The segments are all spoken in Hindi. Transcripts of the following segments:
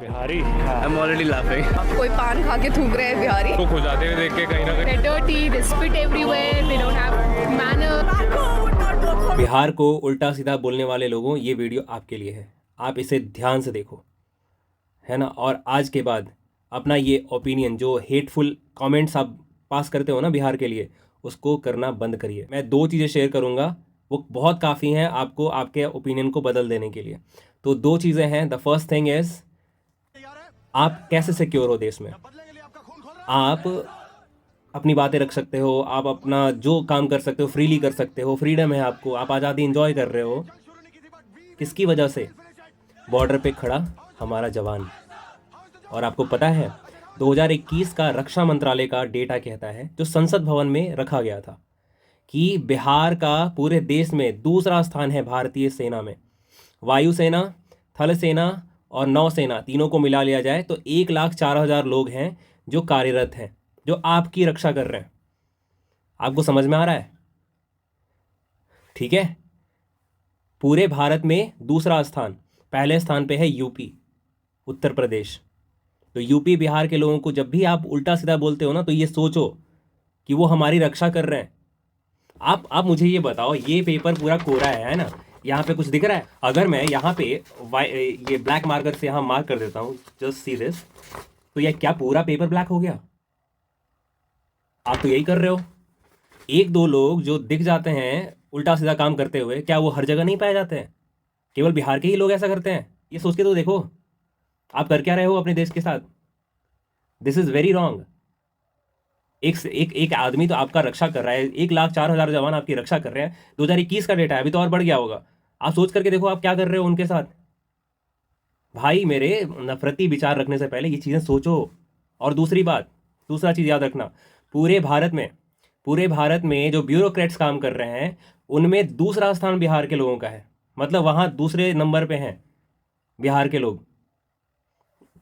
Bihari I am already laughing. कोई पान खा के थूक रहे हैं बिहारी। तो खो जाते हुए देख के कहीं ना कहीं। They're dirty, they spit everywhere, they don't have manners. Bihar को उल्टा सीधा बोलने वाले लोगों, ये वीडियो आपके लिए है। आप इसे ध्यान से देखो, है ना। और आज के बाद अपना ये ओपिनियन, जो हेटफुल कमेंट्स आप पास करते हो ना बिहार के लिए, उसको करना बंद करिए। मैं 2 चीज़ें शेयर करूँगा, वो बहुत काफ़ी हैं आपको आपके ओपिनियन को बदल देने के लिए। तो 2 चीज़ें हैं। द फर्स्ट थिंग इज़, आप कैसे सिक्योर हो देश में। आप अपनी बातें रख सकते हो, आप अपना जो काम कर सकते हो फ्रीली कर सकते हो, फ्रीडम है आपको, आप आज़ादी इंजॉय कर रहे हो। किसकी वजह से? बॉर्डर पे खड़ा हमारा जवान। और आपको पता है 2021 का रक्षा मंत्रालय का डेटा कहता है, जो संसद भवन में रखा गया था, कि बिहार का पूरे देश में दूसरा स्थान है भारतीय सेना में। वायुसेना, थल सेना और नौसेना तीनों को मिला लिया जाए तो 1,04,000 लोग हैं जो कार्यरत हैं, जो आपकी रक्षा कर रहे हैं। आपको समझ में आ रहा है? ठीक है। पूरे भारत में दूसरा स्थान, पहले स्थान पे है यूपी, उत्तर प्रदेश। तो यूपी बिहार के लोगों को जब भी आप उल्टा सीधा बोलते हो ना, तो ये सोचो कि वो हमारी रक्षा कर रहे हैं। आप मुझे ये बताओ, ये पेपर पूरा कोरा है ना, यहाँ पे कुछ दिख रहा है? अगर मैं यहाँ पे ये ब्लैक मार्कर से यहाँ मार्क कर देता हूँ, जस्ट सी दिस, तो ये क्या पूरा पेपर ब्लैक हो गया? आप तो यही कर रहे हो। 1-2 लोग जो दिख जाते हैं उल्टा सीधा काम करते हुए, क्या वो हर जगह नहीं पाए जाते हैं? केवल बिहार के ही लोग ऐसा करते हैं? ये सोच के तो देखो आप कर क्या रहे हो अपने देश के साथ। This is very wrong. एक आदमी तो आपका रक्षा कर रहा है, 1,04,000 जवान आपकी रक्षा कर रहे हैं। 2021 का डेटा है, अभी तो और बढ़ गया होगा। आप सोच करके देखो आप क्या कर रहे हो उनके साथ। भाई मेरे, नफरती विचार रखने से पहले ये चीज़ें सोचो। और दूसरा चीज़ याद रखना, पूरे भारत में जो ब्यूरोक्रेट्स काम कर रहे हैं, उनमें दूसरा स्थान बिहार के लोगों का है। मतलब वहाँ दूसरे नंबर पे हैं बिहार के लोग।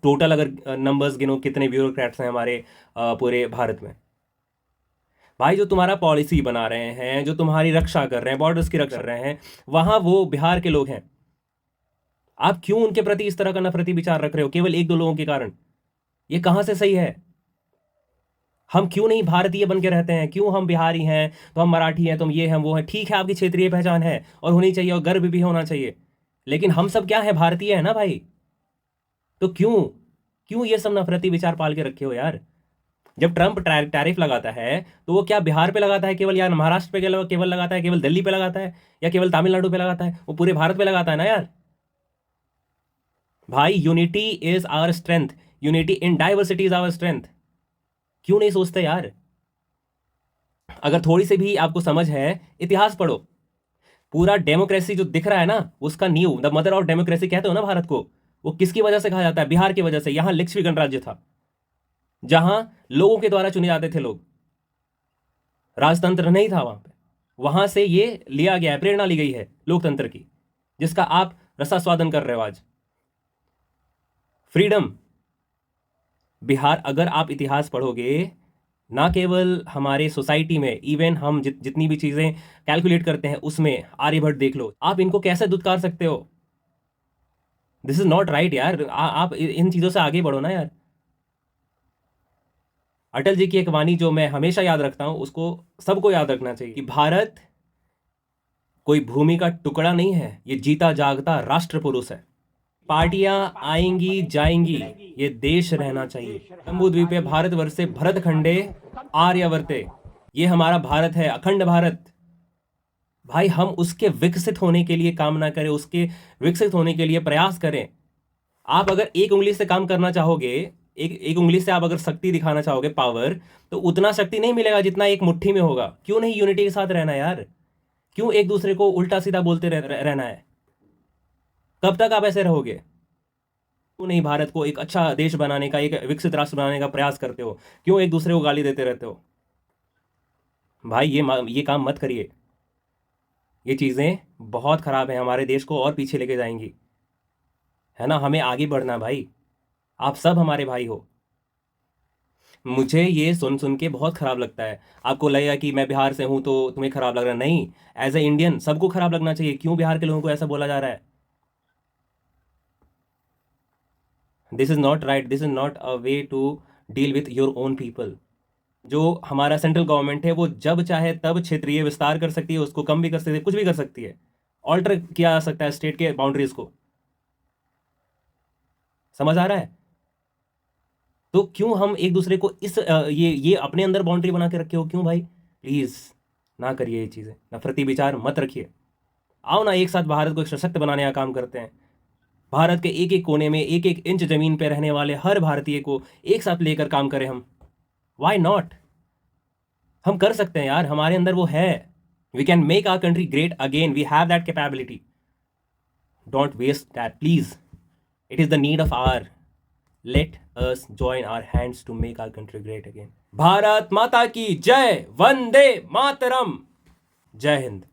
टोटल अगर नंबर्स गिनो कितने ब्यूरोक्रेट्स हैं हमारे पूरे भारत में। भाई जो तुम्हारा पॉलिसी बना रहे हैं, जो तुम्हारी रक्षा कर रहे हैं, बॉर्डर्स की रक्षा कर रहे हैं, वहाँ वो बिहार के लोग हैं। आप क्यों उनके प्रति इस तरह का नफरती विचार रख रहे हो केवल 1-2 लोगों के कारण? ये कहाँ से सही है? हम क्यों नहीं भारतीय बन के रहते हैं? क्यों हम बिहारी हैं तो हम मराठी हैं, तुम ये हैं वो हैं। ठीक है, आपकी क्षेत्रीय पहचान है और होनी चाहिए, और गर्व भी होना चाहिए, लेकिन हम सब क्या है? भारतीय है ना भाई। तो क्यों ये सब नफरती विचार पाल के रखे हो यार? जब ट्रंप टैरिफ लगाता है तो वो क्या बिहार पे लगाता है केवल, या महाराष्ट्र पे केवल लगाता है, केवल दिल्ली पे लगाता है, या केवल तमिलनाडु पे लगाता है? वो पूरे भारत पे लगाता है ना यार। भाई unity is our strength, unity in diversity is our strength. क्यों नहीं सोचते यार? अगर थोड़ी सी भी आपको समझ है, इतिहास पढ़ो। पूरा डेमोक्रेसी जो दिख रहा है ना, उसका नींव, द मदर ऑफ डेमोक्रेसी कहते हो ना भारत को, वो किसकी वजह से कहा जाता है? बिहार की वजह से। यहां लिच्छवी गणराज्य था, जहां लोगों के द्वारा चुने जाते थे लोग, राजतंत्र नहीं था वहां पे। वहां से ये लिया गया है, प्रेरणा ली गई है लोकतंत्र की, जिसका आप रसास्वादन कर रहे हो आज। फ्रीडम। बिहार, अगर आप इतिहास पढ़ोगे, ना केवल हमारे सोसाइटी में, इवन हम जितनी भी चीजें कैलकुलेट करते हैं उसमें, आर्यभट्ट देख लो, आप इनको कैसे दुत्कार सकते हो? दिस इज नॉट राइट यार। आप इन चीजों से आगे बढ़ो ना यार। अटल जी की एक वाणी जो मैं हमेशा याद रखता हूं, उसको सबको याद रखना चाहिए, कि भारत कोई भूमि का टुकड़ा नहीं है, ये जीता जागता राष्ट्र पुरुष है। पार्टियां आएंगी जाएंगी, ये देश रहना चाहिए। जम्बूद्वीपे भारतवर्षे भरत खंडे आर्यवर्ते, ये हमारा भारत है, अखंड भारत। भाई हम उसके विकसित होने के लिए कामना करें, उसके विकसित होने के लिए प्रयास करें। आप अगर एक उंगली से काम करना चाहोगे, एक उंगली से आप अगर शक्ति दिखाना चाहोगे, पावर, तो उतना शक्ति नहीं मिलेगा जितना एक मुट्ठी में होगा। क्यों नहीं यूनिटी के साथ रहना यार? क्यों एक दूसरे को उल्टा सीधा बोलते रहना है? कब तक आप ऐसे रहोगे? क्यों नहीं भारत को एक अच्छा देश बनाने का, एक विकसित राष्ट्र बनाने का प्रयास करते हो? क्यों एक दूसरे को गाली देते रहते हो? भाई ये काम मत करिए। ये चीज़ें बहुत ख़राब है, हमारे देश को और पीछे लेके जाएंगी, है ना। हमें आगे बढ़ना भाई, आप सब हमारे भाई हो। मुझे ये सुन के बहुत ख़राब लगता है। आपको लगेगा कि मैं बिहार से हूँ तो तुम्हें ख़राब लग रहा है। नहीं, एज ए इंडियन सबको ख़राब लगना चाहिए। क्यों बिहार के लोगों को ऐसा बोला जा रहा है? This is not right, this is not a way to deal with your own people. जो हमारा सेंट्रल गवर्नमेंट है वो जब चाहे तब क्षेत्रीय विस्तार कर सकती है, उसको कम भी कर सकती है, कुछ भी कर सकती है, ऑल्टर किया जा सकता है स्टेट के बाउंड्रीज को। समझ आ रहा है? तो क्यों हम एक दूसरे को इस ये अपने अंदर बाउंड्री बना के रखे हो? क्यों भाई? प्लीज़ ना करिए ये चीज़ें, नफरती विचार मत रखिए। आओ ना एक साथ भारत को एक सशक्त बनाने का काम करते हैं। भारत के एक एक कोने में एक एक इंच ज़मीन पे रहने वाले हर भारतीय को एक साथ लेकर काम करें हम। Why not? हम कर सकते हैं यार, हमारे अंदर वो है। We can make our country great again, we have that capability. Don't waste that please, it is the need of hour. Let us join our hands to make our country great again. Bharat माता की जय, वंदे मातरम, जय हिंद।